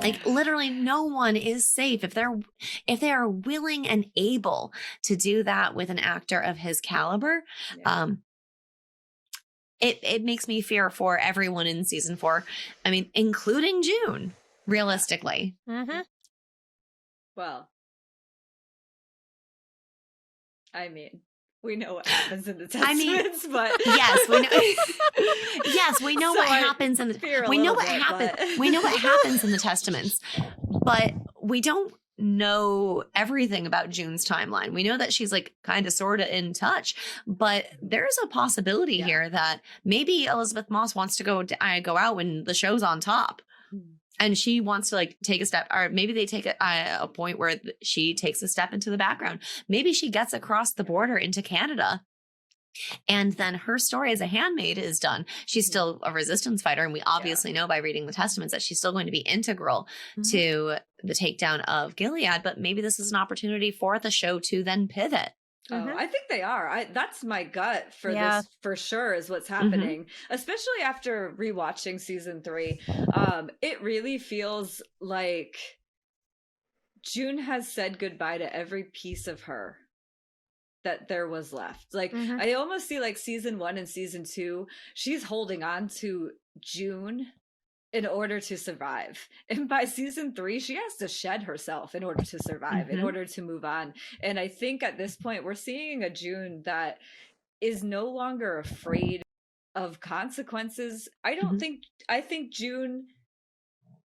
Like literally no one is safe if they are willing and able to do that with an actor of his caliber. It makes me fear for everyone in season 4. I mean, including June, realistically. Mm-hmm. Well, I mean, we know what happens in the testaments, but yes, we know. Yes, we know what happens in the. We know what happens. We know what happens in the testaments, but we don't know everything about June's timeline. We know that she's like kind of sort of in touch, but there's a possibility here that maybe Elizabeth Moss wants to go out when the show's on top. And she wants to like take a step, or maybe they take a point where she takes a step into the background. Maybe she gets across the border into Canada. And then her story as a handmaid is done. She's still a resistance fighter. And we obviously know by reading the testaments that she's still going to be integral to the takedown of Gilead. But maybe this is an opportunity for the show to then pivot. Oh, I think they are. That's my gut for this for sure is what's happening, especially after rewatching season 3. It really feels like June has said goodbye to every piece of her that there was left. Like I almost see like season 1 and season 2, she's holding on to June in order to survive. And by season 3, she has to shed herself in order to survive, in order to move on. And I think at this point, we're seeing a June that is no longer afraid of consequences. I think June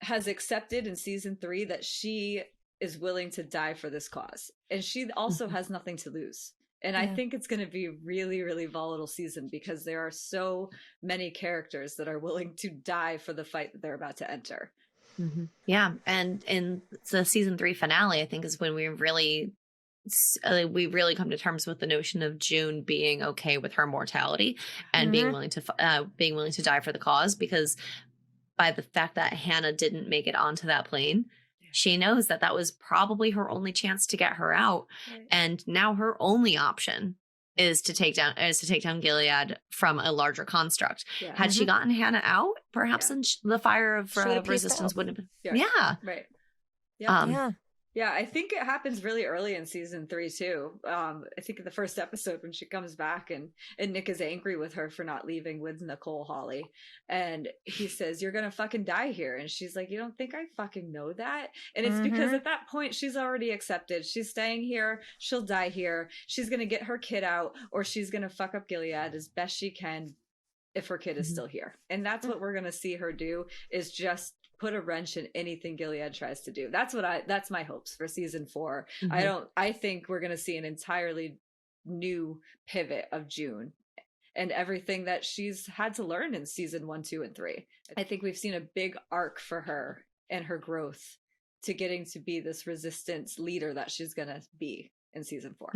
has accepted in season 3 that she is willing to die for this cause. And she also has nothing to lose. And I think it's going to be a really, really volatile season because there are so many characters that are willing to die for the fight that they're about to enter. Yeah. And in the season 3 finale, I think is when we really come to terms with the notion of June being okay with her mortality and being willing to die for the cause, because by the fact that Hannah didn't make it onto that plane, she knows that that was probably her only chance to get her out. And now her only option is to take down Gilead from a larger construct. Had she gotten Hannah out, perhaps the fire of resistance wouldn't have been. Right. Yeah, I think it happens really early in season 3 too. I think in the first episode when she comes back and Nick is angry with her for not leaving with Nicole Hawley, and he says, "You're gonna fucking die here," and she's like, "You don't think I fucking know that?" And it's because at that point she's already accepted. She's staying here. She'll die here. She's gonna get her kid out, or she's gonna fuck up Gilead as best she can if her kid is still here. And that's what we're gonna see her do, is just put a wrench in anything Gilead tries to do. That's my hopes for season 4. I think we're going to see an entirely new pivot of June and everything that she's had to learn in season 1, 2, and 3. I think we've seen a big arc for her and her growth to getting to be this resistance leader that she's going to be in season 4.